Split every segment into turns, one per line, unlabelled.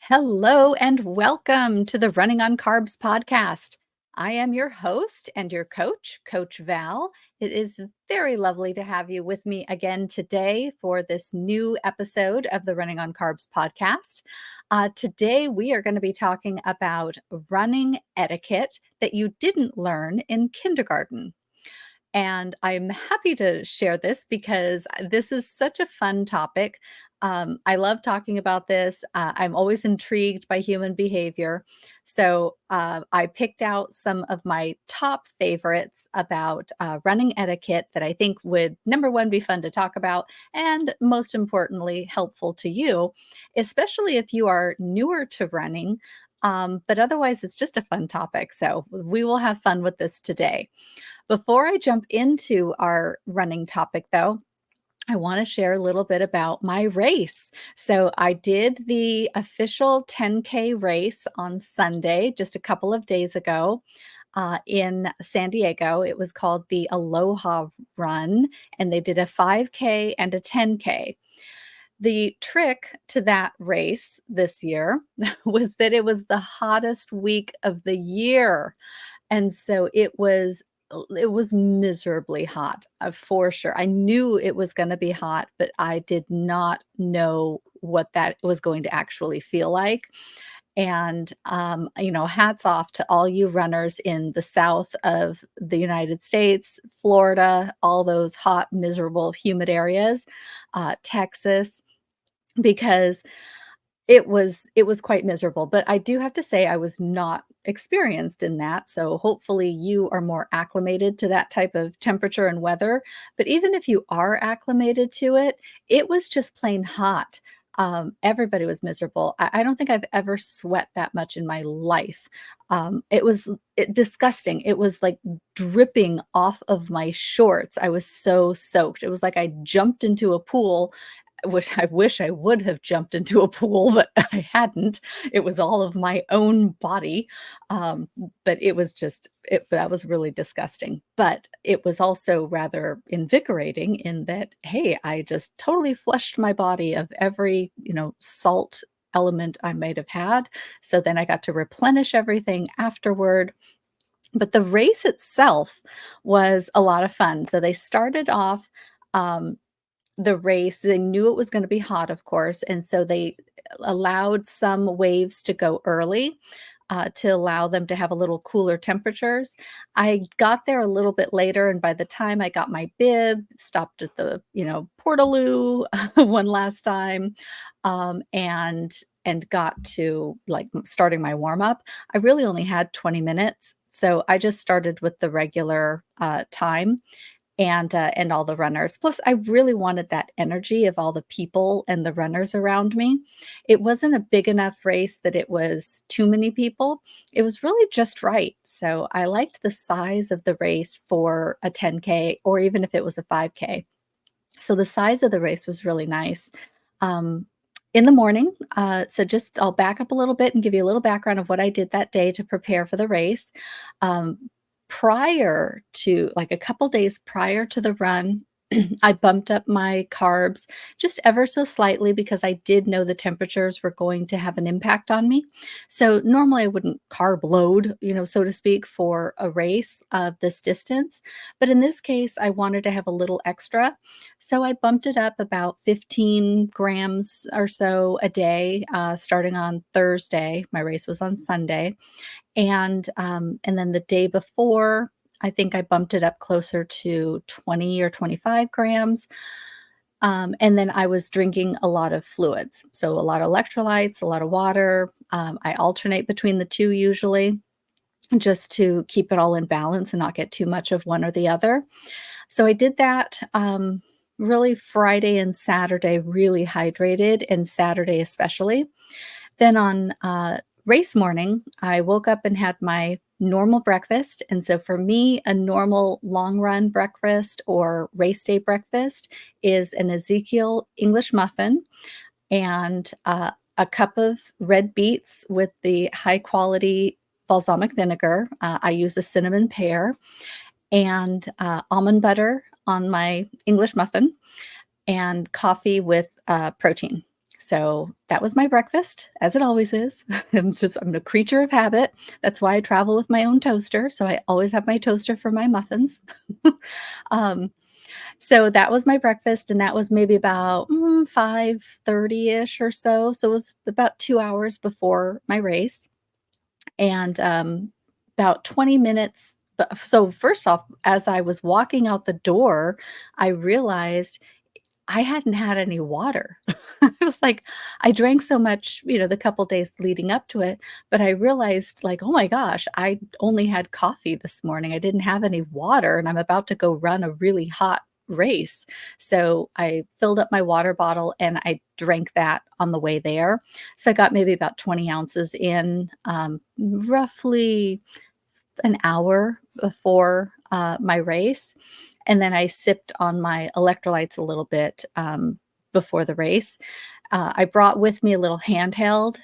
Hello and welcome to the Running on Carbs podcast. I am your host and your coach, Coach Val. It is very lovely to have you with me again today for this new episode of the Running on Carbs podcast. Today, we are going to be talking about running etiquette that you didn't learn in kindergarten. And I'm happy to share this because this is such a fun topic. I love talking about this. I'm always intrigued by human behavior. So I picked out some of my top favorites about running etiquette that I think would, number one, be fun to talk about, and most importantly, helpful to you, especially if you are newer to running. But otherwise, it's just a fun topic. So we will have fun with this today. Before I jump into our running topic, though, I want to share a little bit about my race. So, I did the official 10K race on Sunday, just a couple of days ago, in San Diego. It was called the Aloha Run, and they did a 5K and a 10K. The trick to that race this year was that it was the hottest week of the year. And so it was miserably hot, for sure. I knew it was gonna be hot, but I did not know what that was going to actually feel like. And, hats off to all you runners in the South of the United States, Florida, all those hot, miserable, humid areas, Texas, because it was quite miserable, but I do have to say I was not experienced in that, so hopefully you are more acclimated to that type of temperature and weather, but even if you are acclimated to it, it was just plain hot. Everybody was miserable. I don't think I've ever sweat that much in my life. It disgusting. It was, like, dripping off of my shorts. I was so soaked. It was like I jumped into a pool, which I wish I would have jumped into a pool, but I hadn't. It was all of my own body, but it was just that was really disgusting, but it was also rather invigorating in that, hey, I just totally flushed my body of every, salt element I might have had, so then I got to replenish everything afterward. But the race itself was a lot of fun. So they started off, um, the race. They knew it was gonna be hot, of course, and so they allowed some waves to go early, to allow them to have a little cooler temperatures. I got there a little bit later, and by the time I got my bib, stopped at the, porta-loo one last time, and got to, like, starting my warm-up, I really only had 20 minutes, so I just started with the regular, time, and all the runners. Plus, I really wanted that energy of all the people and the runners around me. It wasn't a big enough race that it was too many people. It was really just right. So I liked the size of the race for a 10K or even if it was a 5K. So the size of the race was really nice. Um, in the morning, so just I'll back up a little bit and give you a little background of what I did that day to prepare for the race. Um, Prior to, like, a couple days prior to the run, I bumped up my carbs just ever so slightly because I did know the temperatures were going to have an impact on me. So normally I wouldn't carb load, so to speak, for a race of this distance. But in this case, I wanted to have a little extra. So I bumped it up about 15 grams or so a day, starting on Thursday. My race was on Sunday. And then the day before, I think I bumped it up closer to 20 or 25 grams. And then I was drinking a lot of fluids. So a lot of electrolytes, a lot of water. I alternate between the two usually just to keep it all in balance and not get too much of one or the other. So I did that, really Friday and Saturday, really hydrated, and Saturday especially. Then on race morning, I woke up and had my normal breakfast. And so for me, a normal long run breakfast or race day breakfast is an Ezekiel English muffin and a cup of red beets with the high quality balsamic vinegar. I use a cinnamon pear and almond butter on my English muffin and coffee with protein. So that was my breakfast, as it always is. I'm a creature of habit. That's why I travel with my own toaster. So I always have my toaster for my muffins. um, so that was my breakfast, and that was maybe about 5:30 ish or so. So it was about 2 hours before my race, and about 20 minutes. So first off, as I was walking out the door, I realized I hadn't had any water. I was like, I drank so much, the couple days leading up to it, but I realized, like, oh my gosh, I only had coffee this morning. I didn't have any water, and I'm about to go run a really hot race. So I filled up my water bottle and I drank that on the way there. So I got maybe about 20 ounces in, roughly an hour before my race. And then I sipped on my electrolytes a little bit before the race. I brought with me a little handheld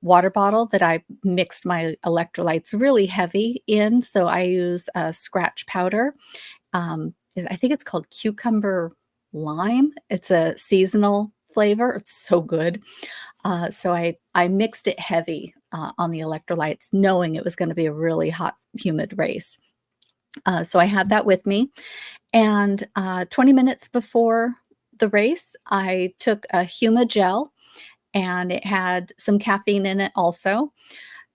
water bottle that I mixed my electrolytes really heavy in. So I use scratch powder. I think it's called cucumber lime. It's a seasonal flavor. It's so good. So I mixed it heavy on the electrolytes, knowing it was going to be a really hot, humid race. So I had that with me, and 20 minutes before the race, I took a Huma gel, and it had some caffeine in it also.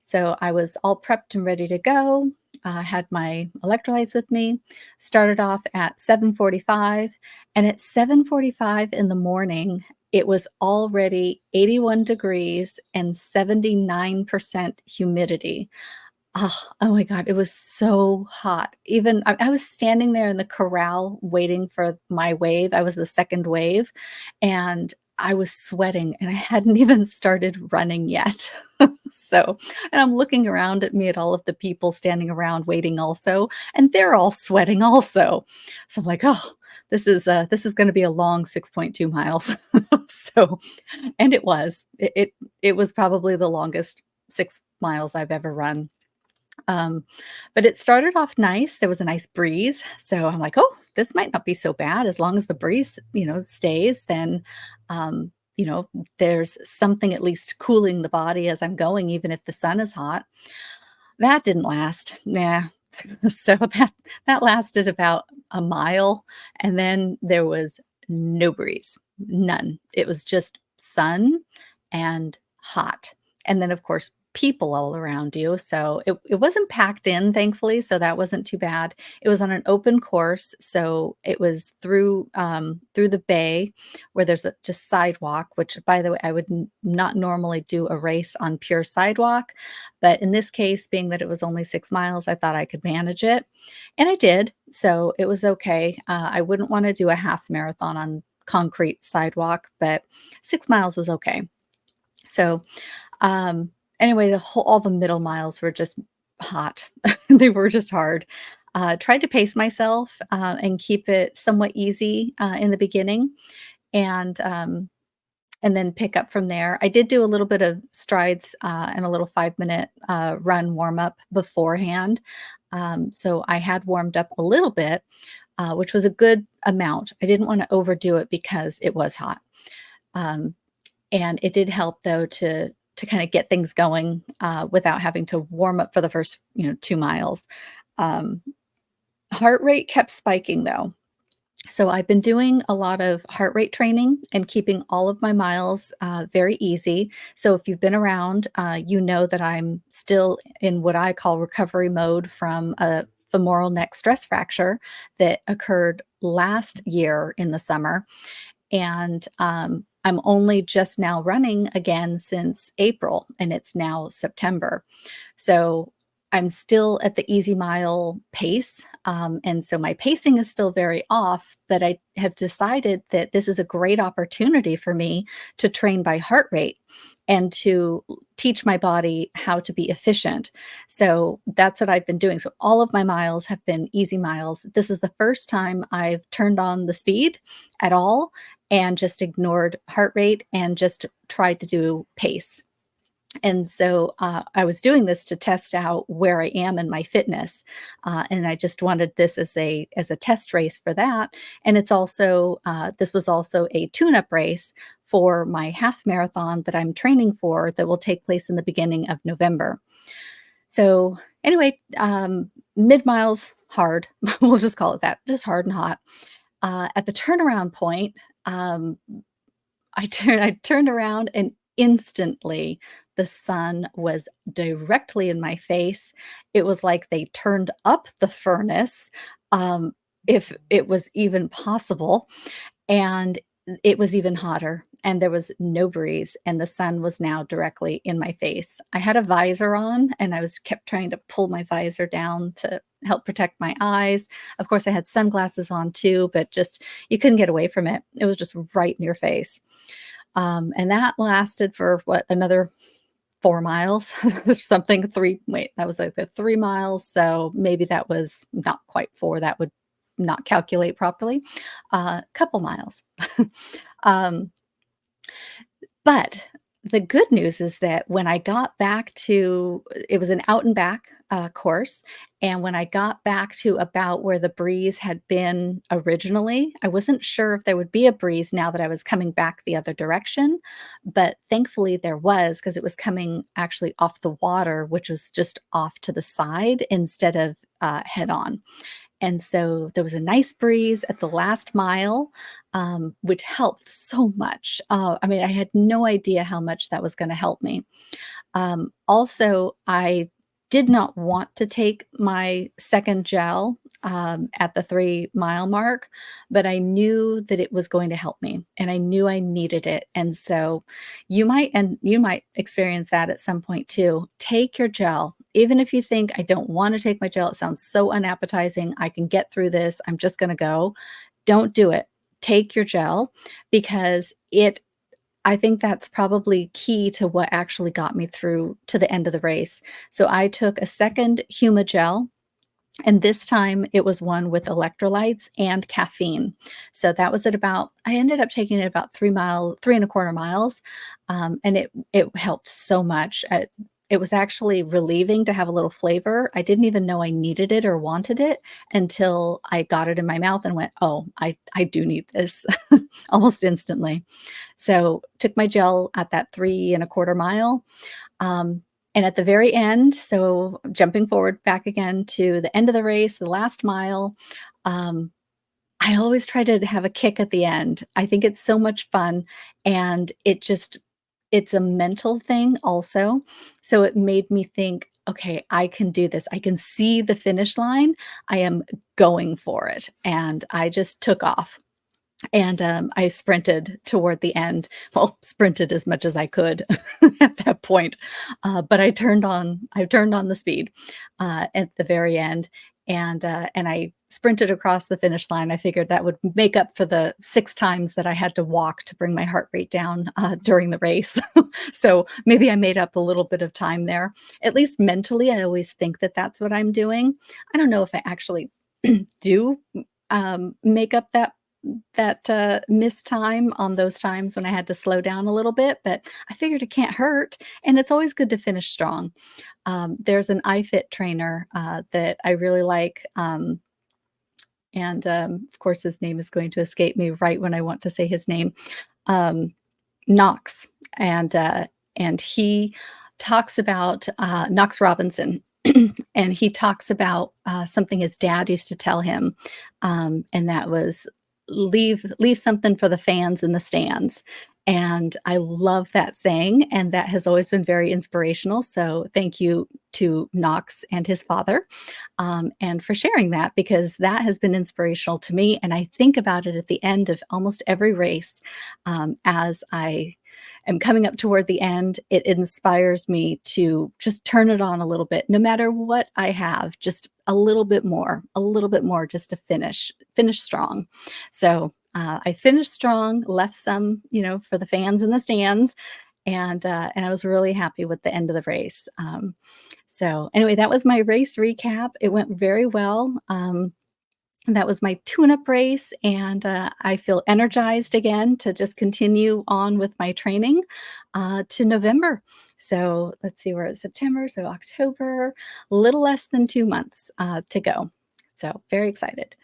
So I was all prepped and ready to go. I had my electrolytes with me. Started off at 7:45, and at 7:45 in the morning, it was already 81 degrees and 79% humidity. Oh my god, it was so hot. Even I was standing there in the corral waiting for my wave. I was the second wave, and I was sweating, and I hadn't even started running yet. So, and I'm looking around at me at all of the people standing around waiting also, and they're all sweating also. So I'm like, "Oh, this is gonna be a long 6.2 miles." So, and it was. It was probably the longest 6 miles I've ever run. Um, but it started off nice. There was a nice breeze. So I'm like, oh, this might not be so bad as long as the breeze, stays, then, um, there's something at least cooling the body as I'm going, even if the sun is hot. That didn't last. Yeah. So that lasted about a mile, and then there was no breeze, none. It was just sun and hot, and then, of course, people all around you, so it wasn't packed in, thankfully, so that wasn't too bad. It was on an open course, so it was through the bay where there's a just sidewalk, which, by the way, I would n not normally do a race on pure sidewalk, but in this case, being that it was only 6 miles, I thought I could manage it, and I did, so it was okay. I wouldn't wanna do a half marathon on concrete sidewalk, but 6 miles was okay. So, um, anyway, all the middle miles were just hot. They were just hard. Tried to pace myself, and keep it somewhat easy, in the beginning, and, um and then pick up from there. I did do a little bit of strides, and a little 5-minute, run warm up beforehand. So I had warmed up a little bit, which was a good amount. I didn't wanna overdo it because it was hot. Um, and it did help though to kinda get things going, without having to warm up for the first, 2 miles. Um, Heart rate kept spiking though. So I've been doing a lot of heart rate training and keeping all of my miles very easy. So if you've been around, you know that I'm still in what I call recovery mode from a femoral neck stress fracture that occurred last year in the summer. And I'm only just now running again since April, and it's now September. So I'm still at the easy mile pace. And so my pacing is still very off, but I have decided that this is a great opportunity for me to train by heart rate and to teach my body how to be efficient. So that's what I've been doing. So all of my miles have been easy miles. This is the first time I've turned on the speed at all and just ignored heart rate and just tried to do pace. And so, I was doing this to test out where I am in my fitness, and I just wanted this as a test race for that. And it's also this was also a tune-up race for my half marathon that I'm training for that will take place in the beginning of November. So anyway, mid miles hard. We'll just call it that, just hard and hot. At the turnaround point, um, I turned around and instantly the sun was directly in my face. It was like they turned up the furnace, if it was even possible, and it was even hotter, and there was no breeze, and the sun was now directly in my face. I had a visor on, and I was kept trying to pull my visor down to help protect my eyes. Of course, I had sunglasses on too, but just you couldn't get away from it. It was just right in your face. And that lasted for what, another 4 miles or something. 3 wait, that was like the 3 miles, so maybe that was not quite 4, that would not calculate properly. Couple miles. Um, but the good news is that when I got back to it was an out and back, course, and when I got back to about where the breeze had been originally, I wasn't sure if there would be a breeze now that I was coming back the other direction, but thankfully there was because it was coming actually off the water, which was just off to the side instead of, head on. And so there was a nice breeze at the last mile, which helped so much. I mean, I had no idea how much that was going to help me. Also, I did not want to take my second gel at the 3 mile mark, but I knew that it was going to help me and I knew I needed it. And so you might experience that at some point too. Take your gel. Even if you think I don't want to take my gel, it sounds so unappetizing. I can get through this. I'm just going to go. Don't do it. Take your gel because I think that's probably key to what actually got me through to the end of the race. So I took a second Humagel, and this time it was one with electrolytes and caffeine. So that was at about I ended up taking it about 3.25 miles, and it helped so much. It was actually relieving to have a little flavor. I didn't even know I needed it or wanted it until I got it in my mouth and went, "Oh, I do need this," almost instantly. So, took my gel at that 3.25 mile, and at the very end, so jumping forward back again to the end of the race, the last mile, um, I always try to have a kick at the end. I think it's so much fun, and it's a mental thing also. So it made me think, "Okay, I can do this. I can see the finish line. I am going for it." And I just took off. And, I sprinted toward the end. Well, sprinted as much as I could at that point, but I turned on the speed, at the very end, and I sprinted across the finish line. I figured that would make up for the 6 times that I had to walk to bring my heart rate down, during the race. So, maybe I made up a little bit of time there. At least mentally, I always think that that's what I'm doing. I don't know if I actually do, make up that missed time on those times when I had to slow down a little bit, but I figured it can't hurt, and it's always good to finish strong. There's an iFit trainer, that I really like, and, of course, his name is going to escape me right when I want to say his name, um, Knox, and, uh, and he talks about, Knox Robinson, and he talks about, something his dad used to tell him, and that was, "Leave something for the fans in the stands," and I love that saying, and that has always been very inspirational, so thank you to Knox and his father, and for sharing that because that has been inspirational to me, and I think about it at the end of almost every race, as I am coming up toward the end, it inspires me to just turn it on a little bit, no matter what I have, just a little bit more just to finish strong. So, I finished strong, left some, for the fans in the stands, and I was really happy with the end of the race. So anyway, that was my race recap. It went very well. That was my tune-up race, and, I feel energized again to just continue on with my training, to November. So let's see, we're at September, so October, a little less than 2 months to go. So very excited.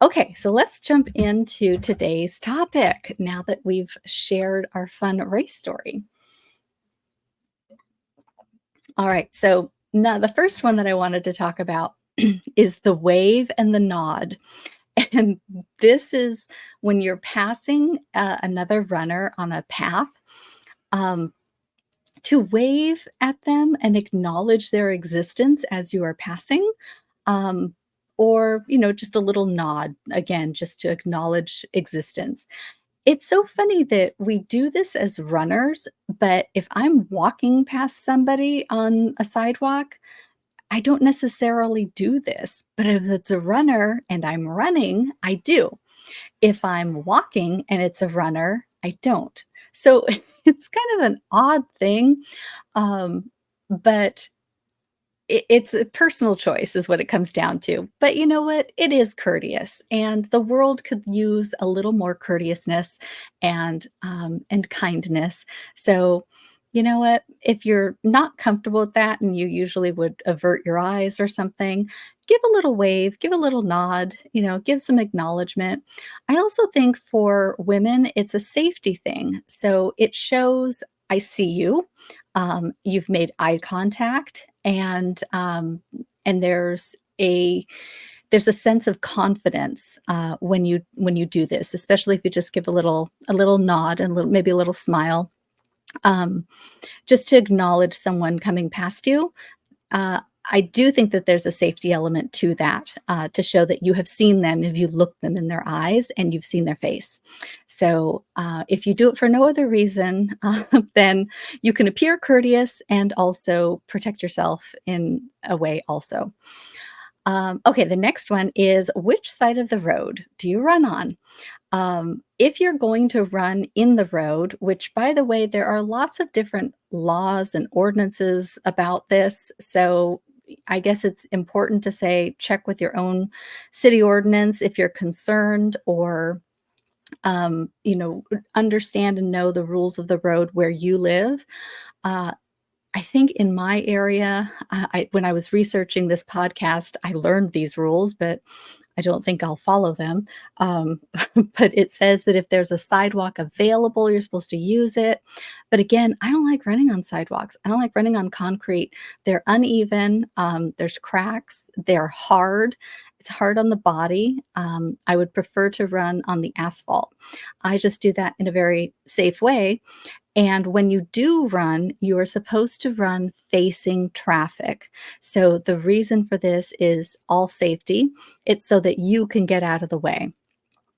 Okay, so let's jump into today's topic now that we've shared our fun race story. All right, so now the first one that I wanted to talk about is the wave and the nod. And this is when you're passing another runner on a path. Um, to wave at them and acknowledge their existence as you are passing, um, or just a little nod again, just to acknowledge existence. It's so funny that we do this as runners, but if I'm walking past somebody on a sidewalk, I don't necessarily do this. But if it's a runner and I'm running, I do. If I'm walking and it's a runner, I don't. So it's kind of an odd thing, um, but it's a personal choice is what it comes down to. But you know what? It is courteous, and the world could use a little more courteousness and kindness. So, you know what? If you're not comfortable with that and you usually would avert your eyes or something, give a little wave, give a little nod, give some acknowledgement. I also think for women, it's a safety thing. So it shows I see you. You've made eye contact, and there's a sense of confidence when you do this, especially if you just give a little nod and maybe a little smile, um, just to acknowledge someone coming past you. uh, I do think that there's a safety element to that, to show that you have seen them, if you look them in their eyes and you've seen their face. So if you do it for no other reason, then you can appear courteous and also protect yourself in a way also. Okay, the next one is, which side of the road do you run on? If you're going to run in the road, which by the way, there are lots of different laws and ordinances about this. So I guess it's important to say check with your own city ordinance if you're concerned, or understand and know the rules of the road where you live. Uh, I think in my area, when I was researching this podcast, I learned these rules, but I don't think I'll follow them. Um, but it says that if there's a sidewalk available, you're supposed to use it. But again, I don't like running on sidewalks. I don't like running on concrete. They're uneven. There's cracks. They're hard. It's hard on the body. I would prefer to run on the asphalt. I just do that in a very safe way. And when you do run, you are supposed to run facing traffic. So the reason for this is all safety. It's so that you can get out of the way.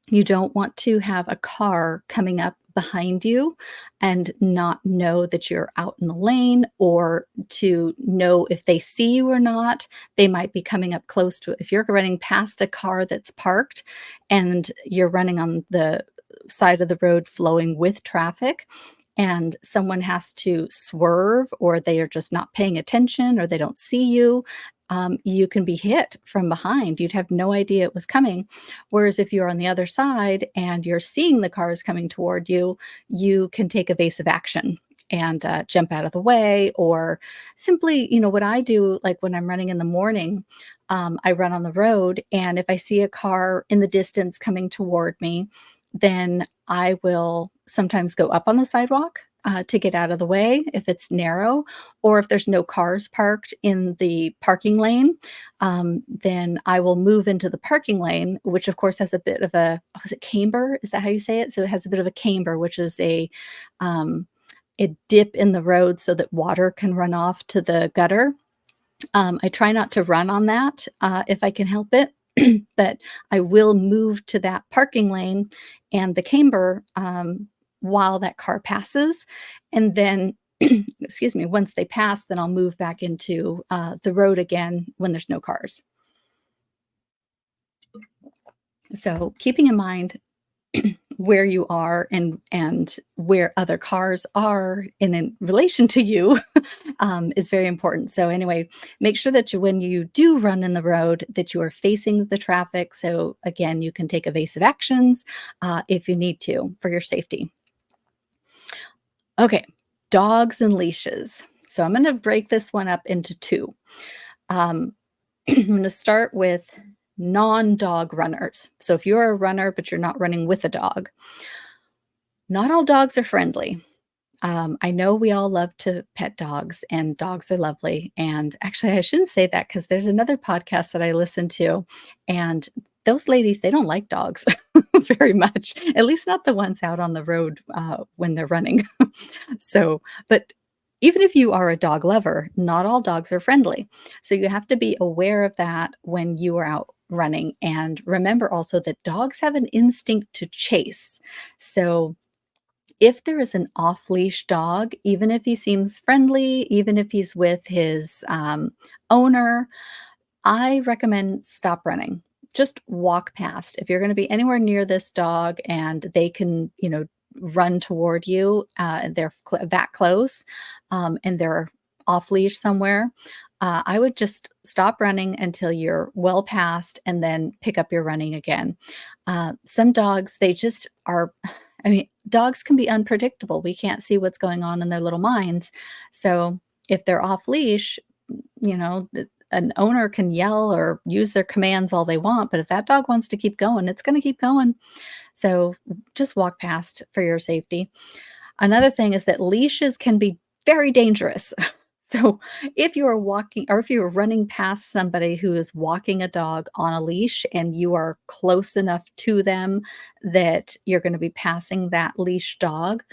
You don't want to have a car coming up behind you and not know that you're out in the lane, or to know if they see you or not. They might be coming up close to it. If you're running past a car that's parked and you're running on the side of the road flowing with traffic, and someone has to swerve, or they are just not paying attention, or they don't see you, you can be hit from behind. You'd have no idea it was coming. Whereas if you're on the other side and you're seeing the cars coming toward you, you can take evasive action and jump out of the way, or simply, what I do, like when I'm running in the morning, I run on the road, and if I see a car in the distance coming toward me, then I will sometimes go up on the sidewalk to get out of the way if it's narrow, or if there's no cars parked in the parking lane, then I will move into the parking lane, which of course has a bit of was it camber? Is that how you say it? So it has a bit of a camber, which is um, a dip in the road so that water can run off to the gutter. I try not to run on that if I can help it, but I will move to that parking lane and the camber while that car passes. And then, excuse me, once they pass, then I'll move back into the road again when there's no cars. So keeping in mind where you are and where other cars are in relation to you is very important. So anyway, make sure that when you do run in the road, that you are facing the traffic. So again, you can take evasive actions if you need to for your safety. Okay, dogs and leashes. So I'm going to break this one up into two. Um, I'm going to start with non-dog runners. So if you're a runner, but you're not running with a dog, not all dogs are friendly. I know we all love to pet dogs, and dogs are lovely. And actually, I shouldn't say that because there's another podcast that I listen to, and those ladies, they don't like dogs very much, at least not the ones out on the road when they're running. So, but even if you are a dog lover, not all dogs are friendly. So you have to be aware of that when you are out running. And remember also that dogs have an instinct to chase. So if there is an off-leash dog, even if he seems friendly, even if he's with his owner, I recommend stop running. Just walk past. If you're going to be anywhere near this dog and they can, run toward you, and they're that close, and they're off leash somewhere, I would just stop running until you're well past and then pick up your running again. Some dogs, they just are. I mean, dogs can be unpredictable. We can't see what's going on in their little minds. So if they're off leash, an owner can yell or use their commands all they want, but if that dog wants to keep going, it's going to keep going. So just walk past for your safety. Another thing is that leashes can be very dangerous. So if you are walking or if you are running past somebody who is walking a dog on a leash and you are close enough to them that you're going to be passing that leash dog,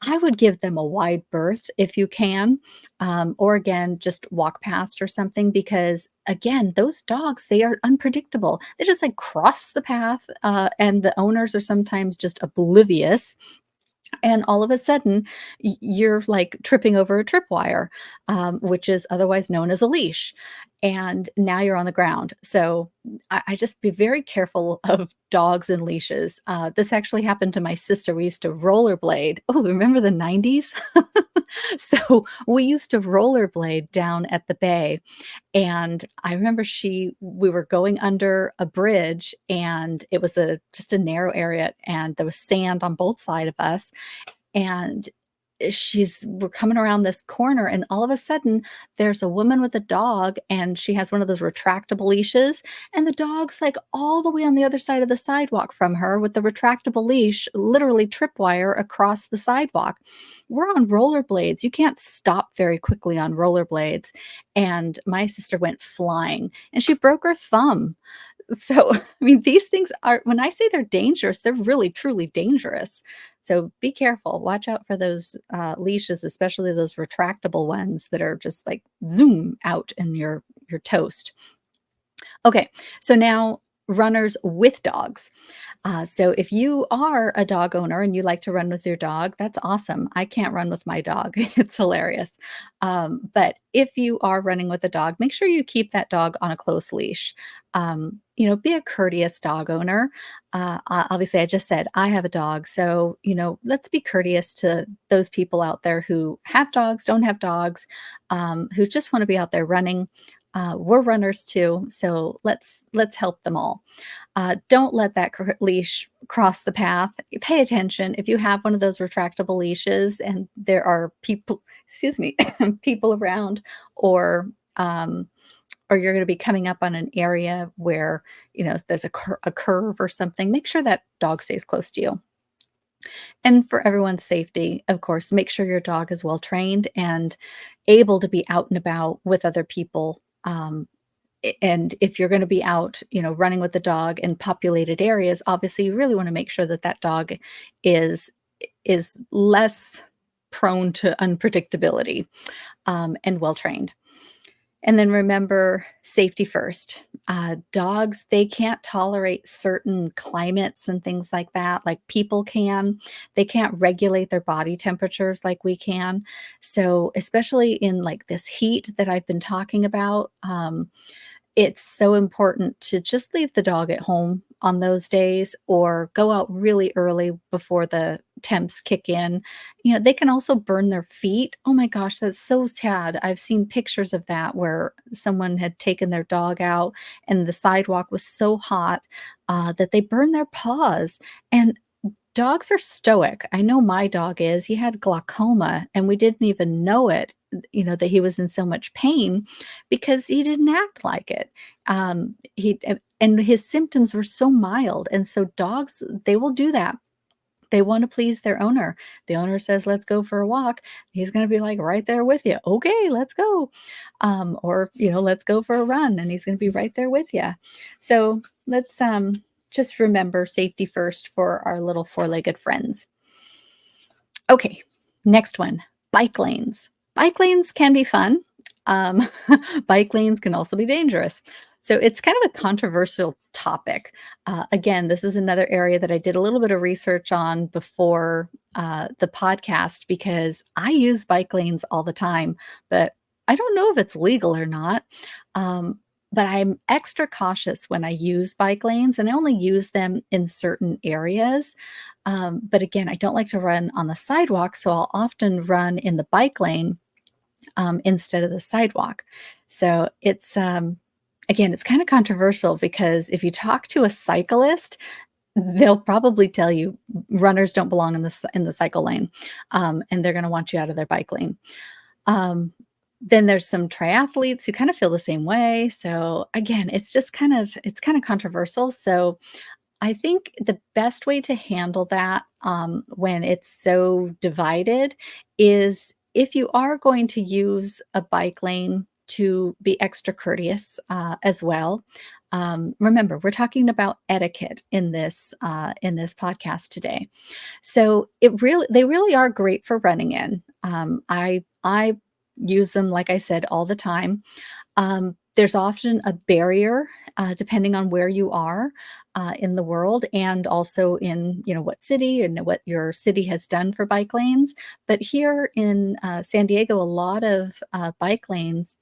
I would give them a wide berth if you can, or again, just walk past or something because, again, those dogs, they are unpredictable. They just like cross the path, and the owners are sometimes just oblivious, and all of a sudden you're like tripping over a tripwire, which is otherwise known as a leash, and now you're on the ground. So I just be very careful of dogs and leashes. This actually happened to my sister. We used to rollerblade. Oh, remember the 90s? So we used to rollerblade down at the bay, and I remember we were going under a bridge, and it was just a narrow area, and there was sand on both sides of us, and we're coming around this corner, and all of a sudden there's a woman with a dog, and she has one of those retractable leashes, and the dog's like all the way on the other side of the sidewalk from her with the retractable leash, literally tripwire across the sidewalk. We're on rollerblades. You can't stop very quickly on rollerblades. And my sister went flying and she broke her thumb. So, I mean, these things are, when I say they're dangerous, they're really truly dangerous. So be careful. Watch out for those leashes, especially those retractable ones that are just like zoom out and you're toast. Okay, so now runners with dogs. So if you are a dog owner and you like to run with your dog, that's awesome. I can't run with my dog. It's hilarious. But if you are running with a dog, make sure you keep that dog on a close leash. Be a courteous dog owner. Obviously, I just said I have a dog. So, let's be courteous to those people out there who have dogs, don't have dogs, who just want to be out there running. We're runners too, so let's help them all. Don't let that leash cross the path. Pay attention. If you have one of those retractable leashes and there are people, excuse me, people around, or um, or you're going to be coming up on an area where there's a curve or something, make sure that dog stays close to you. And for everyone's safety, of course, make sure your dog is well trained and able to be out and about with other people. And if you're going to be out, running with the dog in populated areas, obviously you really want to make sure that that dog is is less prone to unpredictability, and well trained. And then remember safety first. Dogs, they can't tolerate certain climates and things like that, like people can. They can't regulate their body temperatures like we can. So, especially in like this heat that I've been talking about, it's so important to just leave the dog at home on those days or go out really early before the temps kick in. They can also burn their feet. Oh my gosh, that's so sad. I've seen pictures of that where someone had taken their dog out and the sidewalk was so hot that they burned their paws. And dogs are stoic. I know my dog is. He had glaucoma and we didn't even know it. that he was in so much pain because he didn't act like it. He and his symptoms were so mild, and so dogs, they will do that. They wanna please their owner. The owner says, "Let's go for a walk." He's gonna be, like, right there with you. "Okay, let's go." Or, "Let's go for a run," and he's gonna be right there with you. So, let's, just remember safety first for our little four-legged friends. Okay, next one, bike lanes. Bike lanes can be fun. Um, Bike lanes can also be dangerous. So it's kind of a controversial topic. Again, this is another area that I did a little bit of research on before the podcast because I use bike lanes all the time, but I don't know if it's legal or not. Um, but I'm extra cautious when I use bike lanes, and I only use them in certain areas. But again, I don't like to run on the sidewalk, so I'll often run in the bike lane instead of the sidewalk. So again, it's kind of controversial because if you talk to a cyclist, they'll probably tell you runners don't belong in the cycle lane, and they're going to want you out of their bike lane. Um, then there's some triathletes who kind of feel the same way. So again, it's kind of controversial. So I think the best way to handle that, when it's so divided is if you are going to use a bike lane to be extra courteous, as well. Remember, we're talking about etiquette in this podcast today. So they really are great for running in. I use them, like I said, all the time. There's often a barrier, depending on where you are in the world, and also in what city and what your city has done for bike lanes. But here in San Diego, a lot of bike lanes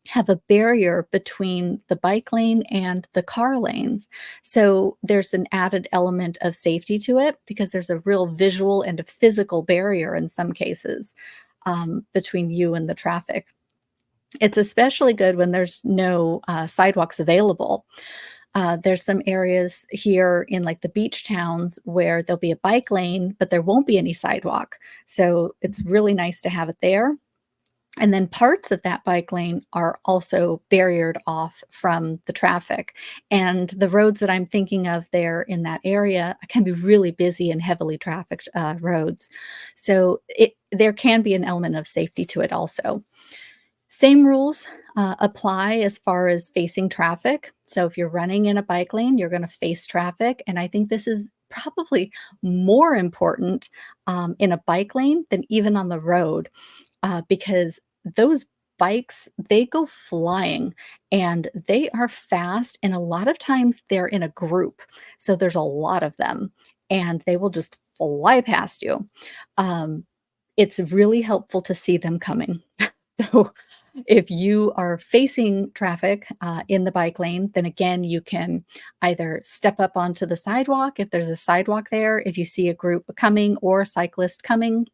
have a barrier between the bike lane and the car lanes. So there's an added element of safety to it because there's a real visual and a physical barrier in some cases between you and the traffic. It's especially good when there's no sidewalks available. There's some areas here in like the beach towns where there'll be a bike lane, but there won't be any sidewalk. So it's really nice to have it there. And then parts of that bike lane are also barriered off from the traffic. And the roads that I'm thinking of there in that area can be really busy and heavily trafficked roads. So there can be an element of safety to it also. Same rules apply as far as facing traffic. So if you're running in a bike lane, you're going to face traffic. And I think this is probably more important in a bike lane than even on the road because those bikes, they go flying and they are fast. And a lot of times they're in a group. So there's a lot of them and they will just fly past you. Um, it's really helpful to see them coming. So if you are facing traffic in the bike lane, then again, you can either step up onto the sidewalk if there's a sidewalk there, if you see a group coming or a cyclist coming,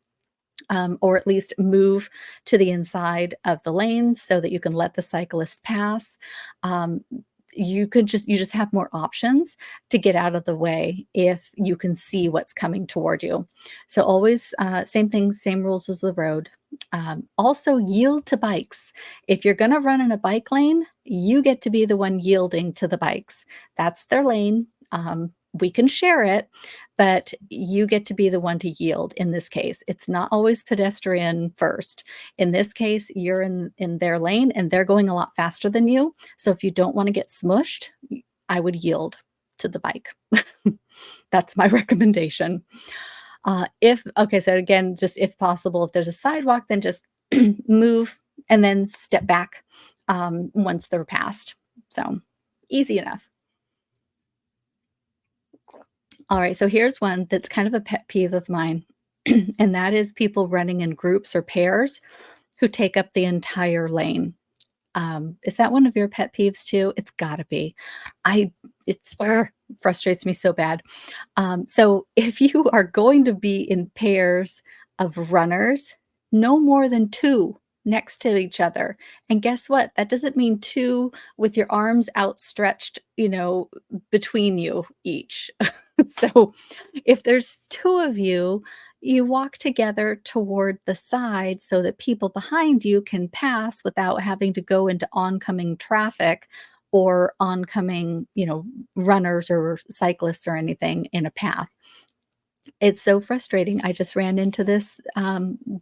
or at least move to the inside of the lane so that you can let the cyclist pass. Um, you just have more options to get out of the way if you can see what's coming toward you. So always same thing, same rules as the road. Also yield to bikes. If you're going to run in a bike lane, you get to be the one yielding to the bikes. That's their lane. We can share it, but you get to be the one to yield in this case. It's not always pedestrian first. In this case, you're in their lane and they're going a lot faster than you. So if you don't want to get smushed, I would yield to the bike. That's my recommendation. If okay, so again, just if possible, if there's a sidewalk, then just move and then step back once they're passed. So easy enough. All right, so here's one that's kind of a pet peeve of mine, and that is people running in groups or pairs who take up the entire lane. Is that one of your pet peeves too? It's gotta be. I it's frustrates me so bad. So if you are going to be in pairs of runners, no more than two next to each other. And guess what? That doesn't mean two with your arms outstretched, between you each. So if there's two of you, You walk together toward the side so that people behind you can pass without having to go into oncoming traffic or oncoming, runners or cyclists or anything in a path. It's so frustrating. I just ran into this,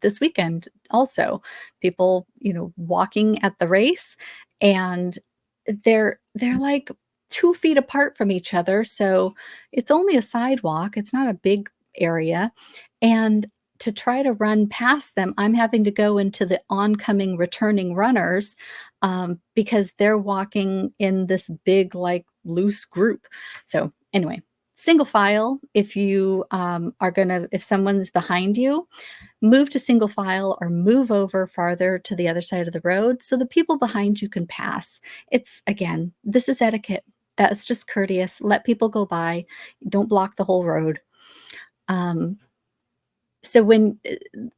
this weekend also. People, walking at the race, and they're like 2 feet apart from each other, so it's only a sidewalk, it's not a big area, and to try to run past them, I'm having to go into the oncoming returning runners, because they're walking in this big, like, loose group. So, anyway, single file, if you, if someone's behind you, move to single file or move over farther to the other side of the road so the people behind you can pass. It's again, this is etiquette. That's just courteous. Let people go by. Don't block the whole road. Um, so when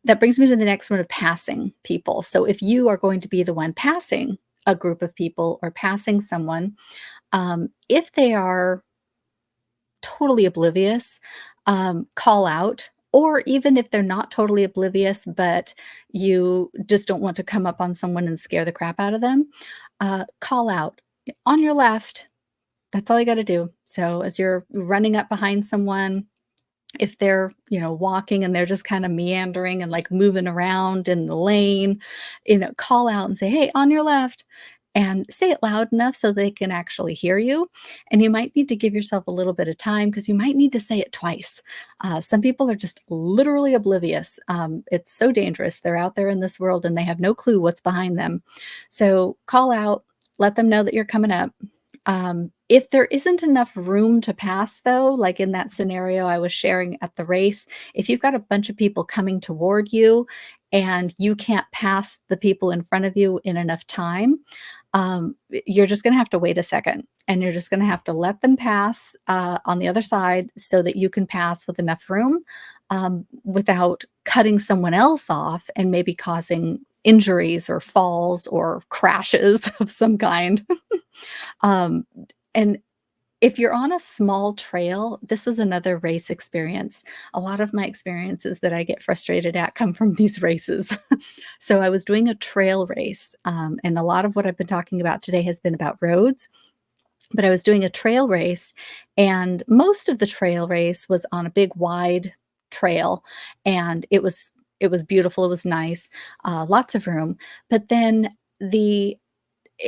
that brings me to the next one of passing people. So if you are going to be the one passing a group of people or passing someone, if they are totally oblivious, call out. Or even if they're not totally oblivious, but you just don't want to come up on someone and scare the crap out of them, call out on your left. That's all you got to do. So as you're running up behind someone, if they're, walking and they're just kind of meandering and like moving around in the lane, call out and say, "Hey, on your left." And say it loud enough so they can actually hear you. And you might need to give yourself a little bit of time because you might need to say it twice. Some people are just literally oblivious. It's so dangerous. They're out there in this world and they have no clue what's behind them. So call out, let them know that you're coming up. If there isn't enough room to pass, though, like in that scenario I was sharing at the race, if you've got a bunch of people coming toward you and you can't pass the people in front of you in enough time, you're just going to have to wait a second and you're just going to have to let them pass on the other side so that you can pass with enough room without cutting someone else off and maybe causing injuries or falls or crashes of some kind. Um, and if you're on a small trail, this was another race experience. A lot of my experiences that I get frustrated at come from these races. So I was doing a trail race, and a lot of what I've been talking about today has been about roads, but I was doing a trail race, and most of the trail race was on a big wide trail, and it was beautiful. It was nice, lots of room. But then the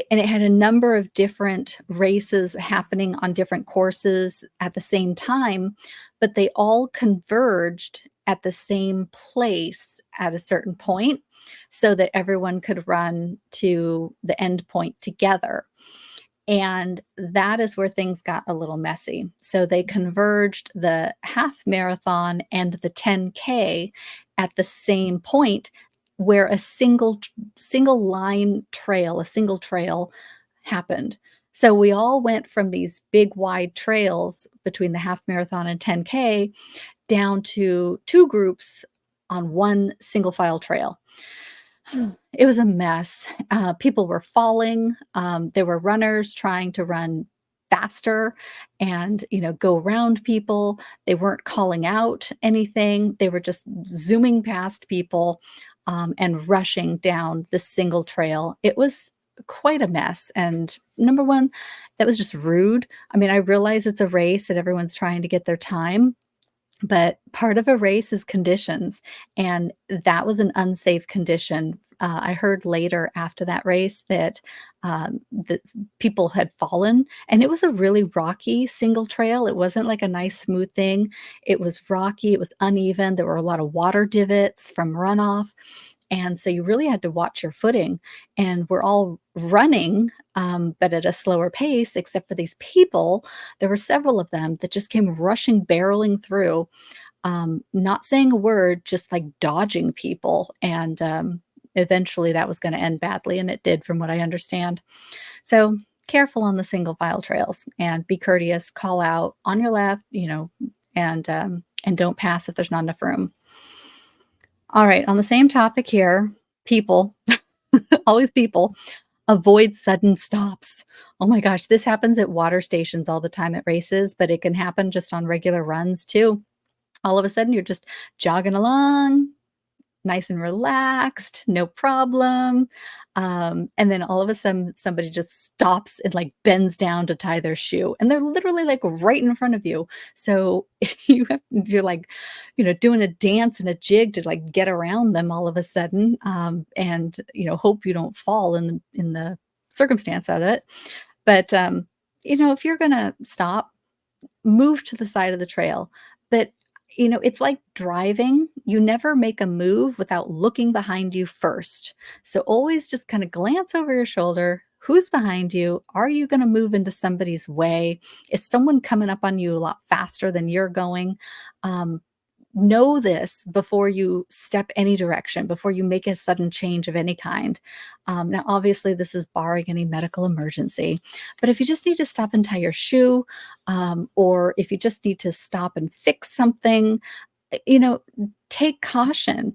and it had a number of different races happening on different courses at the same time, but they all converged at the same place at a certain point so that everyone could run to the end point together. And that is where things got a little messy. So they converged the half marathon and the 10K at the same point where a single line trail, a single trail happened. So we all went from these big wide trails between the half marathon and 10K down to two groups on one single file trail. It was a mess. People were falling. There were runners trying to run faster and, go around people. They weren't calling out anything. They were just zooming past people, and rushing down the single trail. It was quite a mess. And number one, that was just rude. I mean, I realize it's a race and everyone's trying to get their time, but part of a race is conditions, and that was an unsafe condition. I heard later after that race that people had fallen, and it was a really rocky single trail. It wasn't like a nice smooth thing. It was rocky, it was uneven, there were a lot of water divots from runoff, and so you really had to watch your footing, and we're all running, but at a slower pace, except for these people. There were several of them that just came rushing, barreling through, not saying a word, just like dodging people. And eventually that was going to end badly. And it did, from what I understand. So careful on the single file trails and be courteous, call out on your left, and don't pass if there's not enough room. All right. On the same topic here, people, always people, avoid sudden stops. Oh my gosh, this happens at water stations all the time at races, but it can happen just on regular runs too. All of a sudden, you're just jogging along, nice and relaxed, no problem. And then all of a sudden, somebody just stops and like bends down to tie their shoe, and they're literally like right in front of you. So you're like, doing a dance and a jig to like get around them all of a sudden, and hope you don't fall in the circumstance of it. But if you're gonna stop, move to the side of the trail. But, it's like driving. You never make a move without looking behind you first. So always just kind of glance over your shoulder. Who's behind you? Are you going to move into somebody's way? Is someone coming up on you a lot faster than you're going? Um, know this before you step any direction, before you make a sudden change of any kind. Now, obviously, this is barring any medical emergency, but if you just need to stop and tie your shoe, or if you just need to stop and fix something, uh, you know, take caution,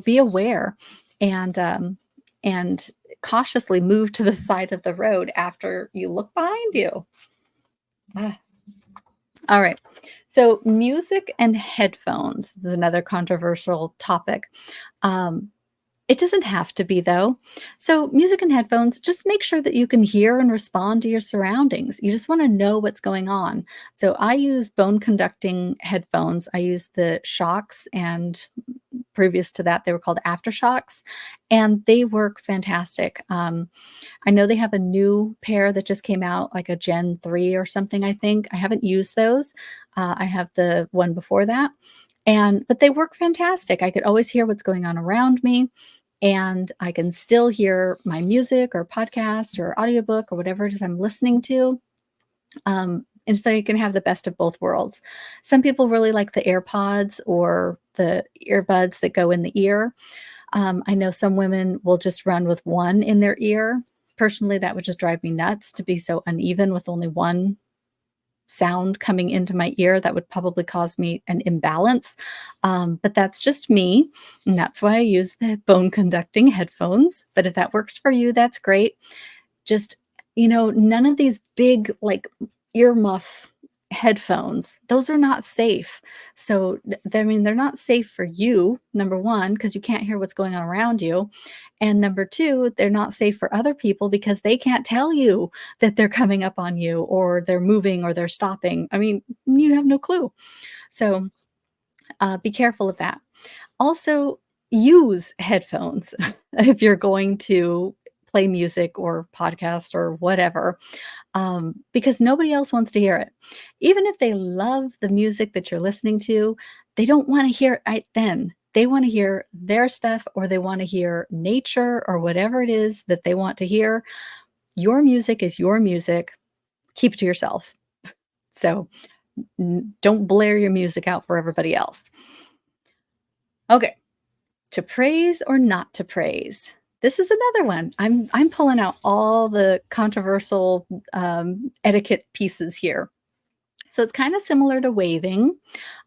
be aware, and cautiously move to the side of the road after you look behind you. Ah, all right. So, music and headphones is another controversial topic. Um, it doesn't have to be, though. So, music and headphones, just make sure that you can hear and respond to your surroundings. You just want to know what's going on. So, I use bone conducting headphones. I use the Shocks, and previous to that, they were called Aftershocks, and they work fantastic. I know they have a new pair that just came out, like a Gen 3 or something, I think. I haven't used those. I have the one before that. But they work fantastic. I could always hear what's going on around me, and I can still hear my music or podcast or audiobook or whatever it is I'm listening to. And so you can have the best of both worlds. Some people really like the AirPods or the earbuds that go in the ear. I know some women will just run with one in their ear. Personally, that would just drive me nuts to be so uneven with only one sound coming into my ear. That would probably cause me an imbalance. But that's just me. And that's why I use the bone conducting headphones. But if that works for you, that's great. Just, none of these big, like, earmuff headphones, those are not safe. So, I mean, they're not safe for you, number one, because you can't hear what's going on around you. And number two, they're not safe for other people because they can't tell you that they're coming up on you or they're moving or they're stopping. I mean, you have no clue. So, be careful of that. Also, use headphones if you're going to play music or podcast or whatever, because nobody else wants to hear it. Even if they love the music that you're listening to, they don't want to hear it right then. They want to hear their stuff, or they want to hear nature or whatever it is that they want to hear. Your music is your music. Keep it to yourself. So don't blare your music out for everybody else. Okay. To praise or not to praise? This is another one. I'm pulling out all the controversial, etiquette pieces here. So it's kinda similar to waving.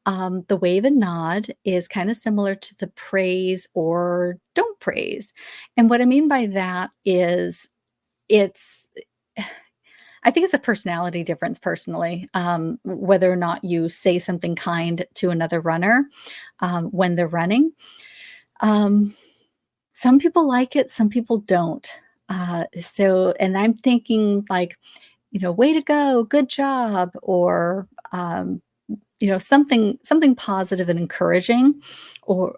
The wave and nod is kinda similar to the praise or don't praise. And what I mean by that is it's I think it's a personality difference personally, whether or not you say something kind to another runner, when they're running. Um Some people like it, some people don't. And I'm thinking like, "Way to go, good job," or, something positive and encouraging, or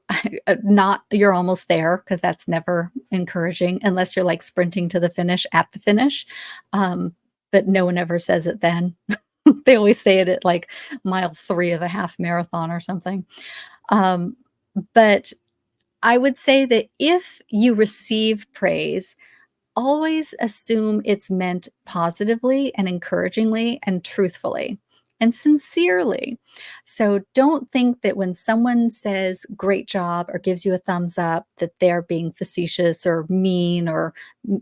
not, "You're almost there," because that's never encouraging unless you're, like, sprinting to the finish at the finish, but no one ever says it then. They always say it at, like, mile 3 of a half marathon or something. Um, but I would say that if you receive praise, always assume it's meant positively and encouragingly and truthfully and sincerely. So don't think that when someone says great job or gives you a thumbs up that they're being facetious or mean or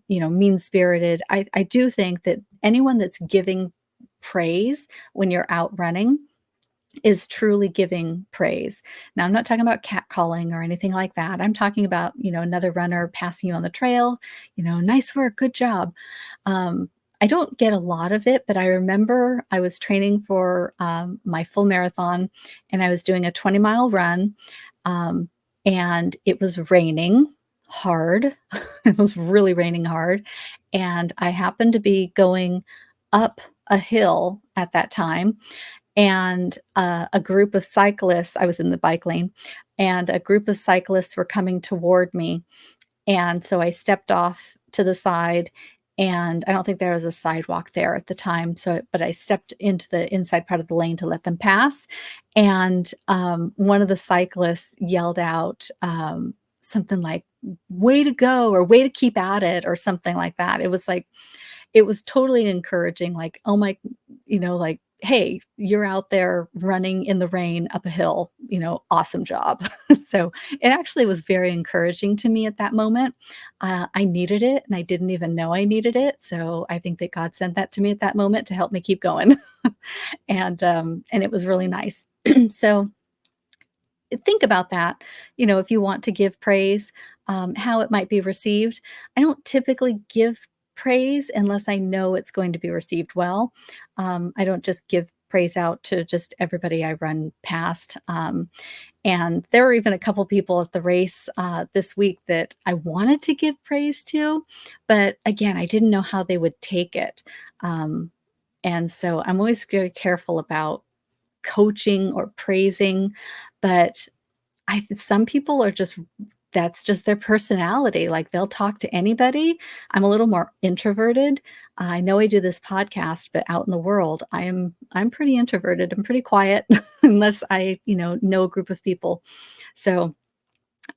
mean spirited. I do think that anyone that's giving praise when you're out running is truly giving praise. Now, I'm not talking about catcalling or anything like that. I'm talking about, another runner passing you on the trail, "Nice work, good job." I don't get a lot of it, but I remember I was training for, my full marathon, and I was doing a 20-mile run, um, and it was raining hard. It was really raining hard, and I happened to be going up a hill at that time, and, a group of cyclists I was in the bike lane, and a group of cyclists were coming toward me, and so I stepped off to the side, and I don't think there was a sidewalk there at the time, but I stepped into the inside part of the lane to let them pass, and, one of the cyclists yelled out, something like, "Way to go," or "Way to keep at it," or something like that. It was totally encouraging, like, "Oh my," like, "Hey, you're out there running in the rain up a hill, awesome job." So, it actually was very encouraging to me at that moment. I needed it, and I didn't even know I needed it, so I think that God sent that to me at that moment to help me keep going. And it was really nice. So think about that, if you want to give praise, how it might be received. I don't typically give praise unless I know it's going to be received well. I don't just give praise out to just everybody I run past. And there were even a couple people at the race this week that I wanted to give praise to, but again, I didn't know how they would take it. Um, and so I'm always very careful about coaching or praising, but I some people are just that's just their personality, like, they'll talk to anybody. I'm a little more introverted. I know I do this podcast, but out in the world, I'm pretty introverted. I'm pretty quiet unless I, know a group of people. So,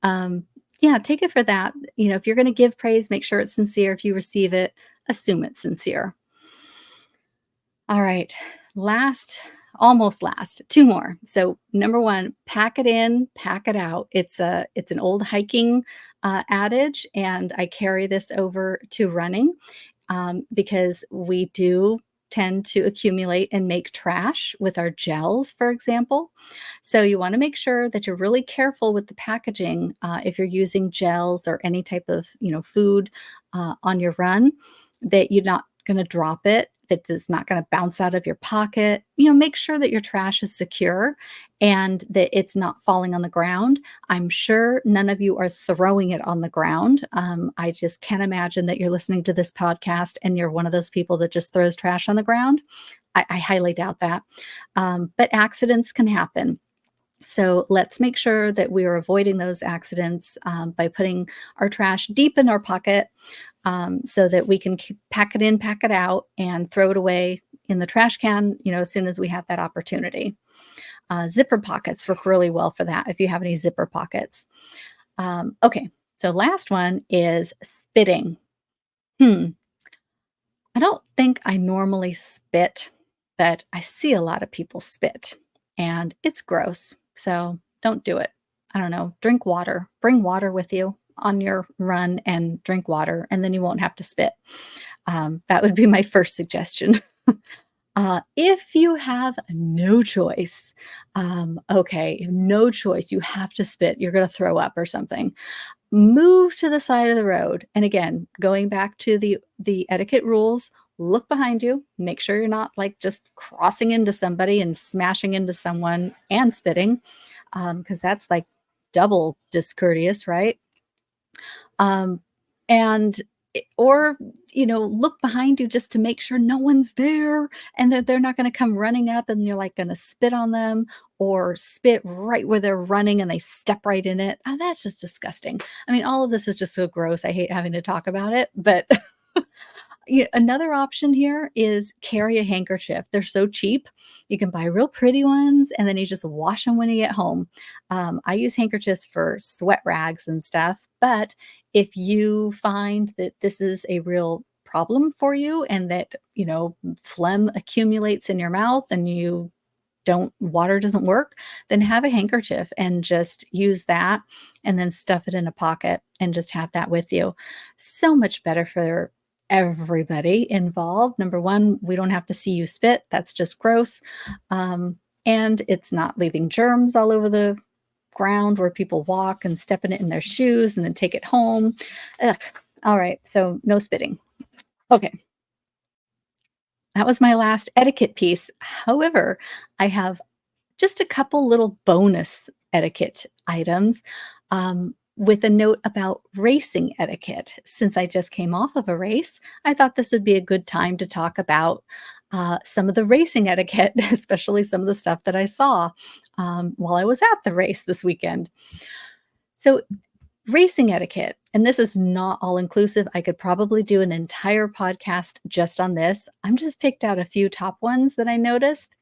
um, yeah, take it for that. If you're gonna give praise, make sure it's sincere. If you receive it, assume it's sincere. All right. Last, almost last, 2 more. So, number 1, pack it in, pack it out. It's an old hiking, adage, and I carry this over to running, because we do tend to accumulate and make trash with our gels, for example. So, you wanna make sure that you're really careful with the packaging, if you're using gels or any type of, food, on your run, that you're not gonna drop it, that it's not gonna bounce out of your pocket. Make sure that your trash is secure and that it's not falling on the ground. I'm sure none of you are throwing it on the ground. I just can't imagine that you're listening to this podcast and you're one of those people that just throws trash on the ground. I highly doubt that. But accidents can happen. So let's make sure that we are avoiding those accidents, by putting our trash deep in our pocket, so that we can pack it in, pack it out, and throw it away in the trash can, as soon as we have that opportunity. Zipper pockets work really well for that if you have any zipper pockets. Okay, so last one is spitting. Hmm. I don't think I normally spit, but I see a lot of people spit, and it's gross. So don't do it. I don't know. Drink water. Bring water with you on your run and drink water, and then you won't have to spit. That would be my first suggestion. If you have no choice, okay, no choice, you have to spit, you're going to throw up or something, move to the side of the road. And again, going back to the etiquette rules, look behind you, make sure you're not like just crossing into somebody and smashing into someone and spitting, because that's like double discourteous, right? Um, and or look behind you just to make sure no one's there and that they're not going to come running up and you're like going to spit on them or spit right where they're running and they step right in it. Oh, that's just disgusting. I mean, all of this is just so gross. I hate having to talk about it, but another option here is carry a handkerchief. They're so cheap. You can buy real pretty ones and then you just wash them when you get home. I use handkerchiefs for sweat rags and stuff, but if you find that this is a real problem for you and that, phlegm accumulates in your mouth and don't water doesn't work, then have a handkerchief and just use that and then stuff it in a pocket and just have that with you. So much better for everybody involved. Number 1, we don't have to see you spit. That's just gross. And it's not leaving germs all over the ground where people walk and step in it in their shoes and then take it home. Ugh. All right. So no spitting. Okay. that was my last etiquette piece. However, I have just a couple little bonus etiquette items with a note about racing etiquette. Since I just came off of a race, I thought this would be a good time to talk about some of the racing etiquette, especially some of the stuff that I saw while I was at the race this weekend. So, racing etiquette, and this is not all inclusive. I could probably do an entire podcast just on this. I'm just picked out a few top ones that I noticed.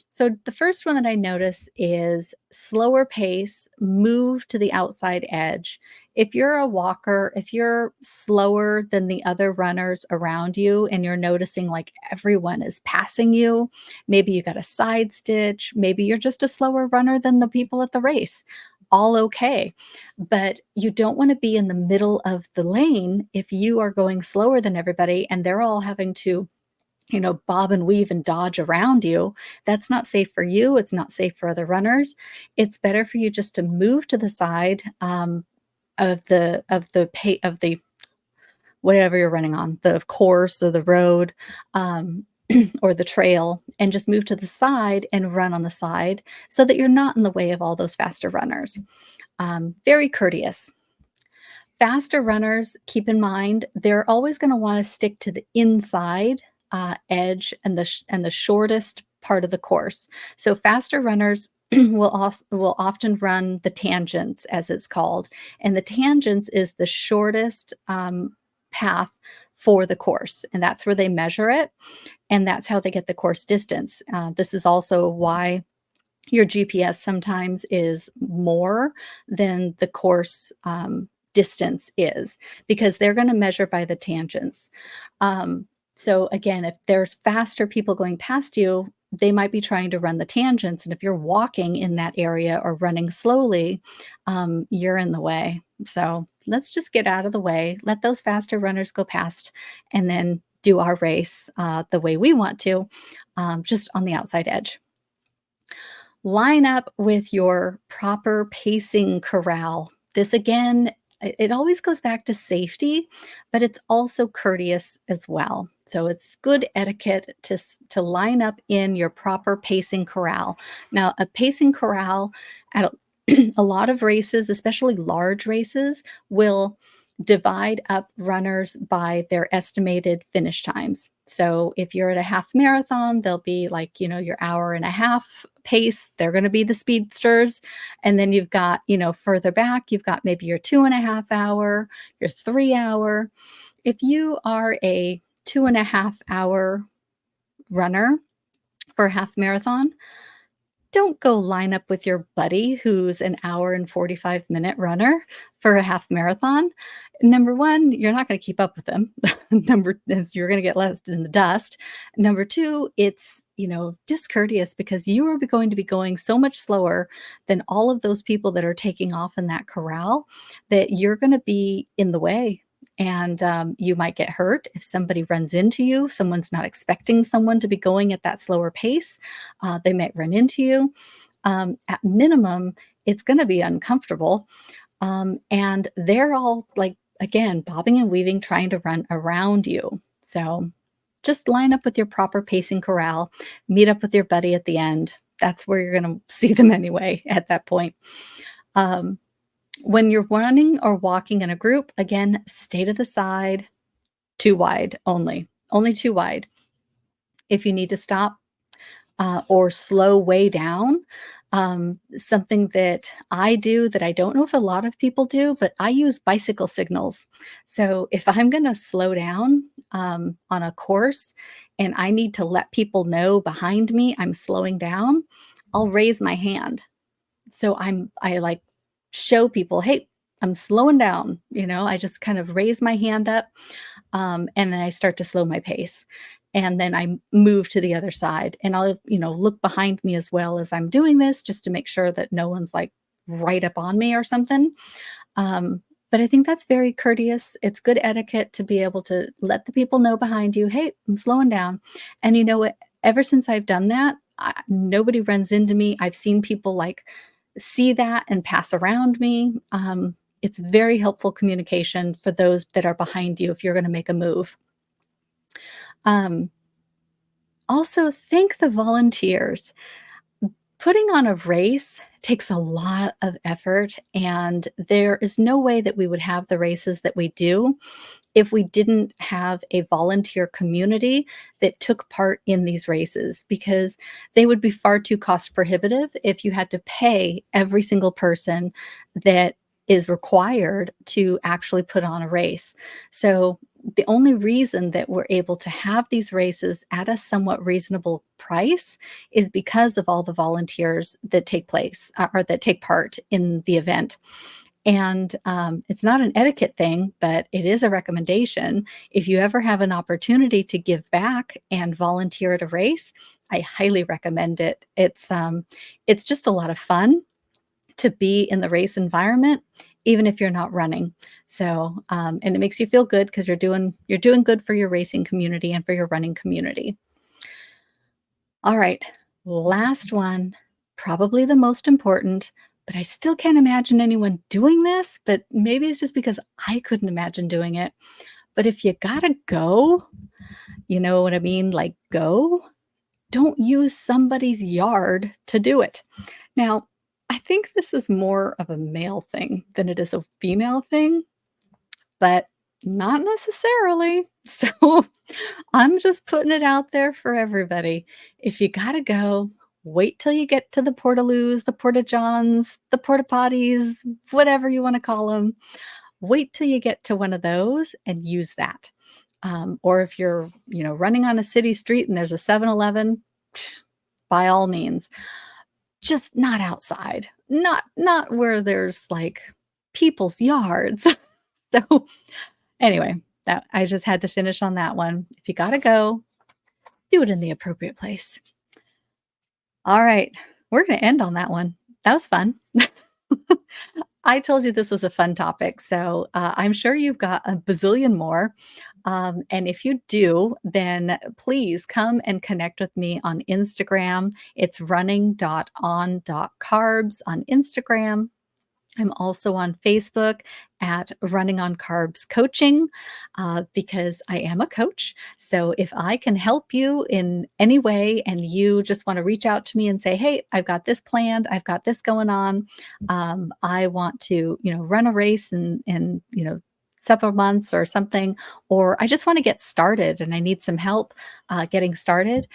So the first one that I notice is slower pace, move to the outside edge. If you're a walker, if you're slower than the other runners around you and you're noticing like everyone is passing you, maybe you got a side stitch, maybe you're just a slower runner than the people at the race. All okay. But you don't want to be in the middle of the lane if you are going slower than everybody and they're all having to bob and weave and dodge around you. That's not safe for you. It's not safe for other runners. It's better for you just to move to the side of the whatever you're running on, the course or the road, or the trail, and just move to the side and run on the side so that you're not in the way of all those faster runners. Very courteous. Faster runners, keep in mind, they're always going to want to stick to the inside edge and the shortest part of the course. So faster runners will often run the tangents, as it's called, and the tangents is the shortest path for the course, and that's where they measure it, and that's how they get the course distance. This is also why your GPS sometimes is more than the course distance is because they're going to measure by the tangents. So again, if there's faster people going past you, they might be trying to run the tangents. And if you're walking in that area or running slowly, you're in the way. So let's just get out of the way, let those faster runners go past, and then do our race the way we want to, just on the outside edge. Line up with your proper pacing corral. This again, it always goes back to safety, but it's also courteous as well. So it's good etiquette to line up in your proper pacing corral. Now, a pacing corral at a lot of races, especially large races, will divide up runners by their estimated finish times. So if you're at a half marathon, they'll be like, your hour and a half pace. They're going to be the speedsters. And then you've got, further back, you've got maybe your 2.5 hour, your 3 hour. If you are a 2.5 hour runner for a half marathon, don't go line up with your buddy who's an hour and 45-minute runner for a half marathon. Number one, you're not going to keep up with them. Number is you're going to get left in the dust. Number two, it's discourteous because you are going to be going so much slower than all of those people that are taking off in that corral that you're going to be in the way. And you might get hurt if somebody runs into you. Someone's not expecting someone to be going at that slower pace. They might run into you. At minimum, it's going to be uncomfortable. And they're all like, again, bobbing and weaving, trying to run around you. So just line up with your proper pacing corral, meet up with your buddy at the end. That's where you're going to see them anyway at that point. When you're running or walking in a group, again, stay to the side, too wide only too wide. If you need to stop or slow way down, something that I do that I don't know if a lot of people do, but I use bicycle signals. So if I'm going to slow down on a course and I need to let people know behind me I'm slowing down, I'll raise my hand. So I like show people, hey, I'm slowing down. I just kind of raise my hand up, and then I start to slow my pace. And then I move to the other side, and I'll, look behind me as well as I'm doing this just to make sure that no one's like right up on me or something. But I think that's very courteous. It's good etiquette to be able to let the people know behind you, hey, I'm slowing down. And you know what? Ever since I've done that, nobody runs into me. I've seen people like see that and pass around me. It's very helpful communication for those that are behind you if you're going to make a move. Um, Also, thank the volunteers. Putting on a race takes a lot of effort, and there is no way that we would have the races that we do if we didn't have a volunteer community that took part in these races, because they would be far too cost prohibitive if you had to pay every single person that is required to actually put on a race. So the only reason that we're able to have these races at a somewhat reasonable price is because of all the volunteers that take place or that take part in the event. And it's not an etiquette thing, but it is a recommendation. If you ever have an opportunity to give back and volunteer at a race, I highly recommend it. It's just a lot of fun to be in the race environment, even if you're not running. So, and it makes you feel good because you're doing good for your racing community and for your running community. All right, last one, probably the most important, but I still can't imagine anyone doing this, but maybe it's just because I couldn't imagine doing it. But if you gotta go, you know what I mean? Like, go, don't use somebody's yard to do it. Now, I think this is more of a male thing than it is a female thing, but not necessarily. So I'm just putting it out there for everybody. If you gotta go, wait till you get to the porta-loos, the porta-johns, the porta-potties, whatever you wanna call them. Wait till you get to one of those and use that. Or if you're, running on a city street and there's a 7-Eleven, by all means, just not outside, not where there's, like, people's yards. So, anyway, that I just had to finish on that one. If you gotta go, do it in the appropriate place. All right, we're gonna end on that one. That was fun. I told you this was a fun topic, so, I'm sure you've got a bazillion more, and if you do, then please come and connect with me on Instagram. It's running.on.carbs on Instagram. I'm also on Facebook at Running on Carbs Coaching because I am a coach. So if I can help you in any way and you just want to reach out to me and say, hey, I've got this planned, I've got this going on. I want to, run a race in several months or something, or I just want to get started and I need some help getting started.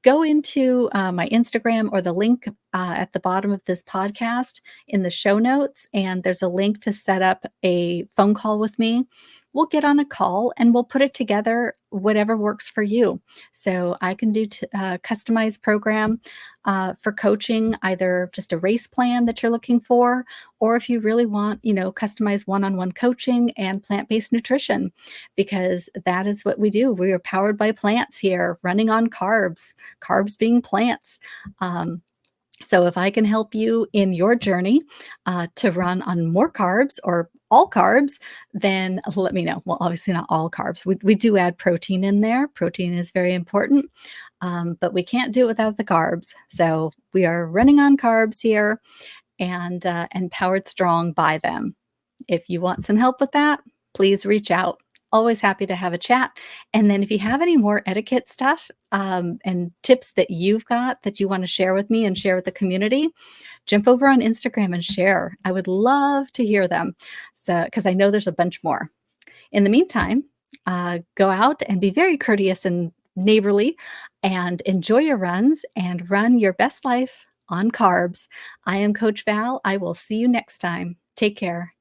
Go into my Instagram or the link at the bottom of this podcast in the show notes, and there's a link to set up a phone call with me. We'll get on a call and we'll put it together, whatever works for you. So I can do customized program for coaching, either just a race plan that you're looking for, or if you really want, customized one-on-one coaching and plant-based nutrition, because that is what we do. We are powered by plants here, running on carbs, carbs being plants. So if I can help you in your journey to run on more carbs or all carbs, then let me know. Well, obviously not all carbs. We do add protein in there. Protein is very important, but we can't do it without the carbs. So we are running on carbs here and powered strong by them. If you want some help with that, please reach out. Always happy to have a chat. And then if you have any more etiquette stuff and tips that you've got that you want to share with me and share with the community, jump over on Instagram and share. I would love to hear them. So, because I know there's a bunch more. In the meantime, go out and be very courteous and neighborly and enjoy your runs and run your best life on carbs. I am Coach Val. I will see you next time. Take care.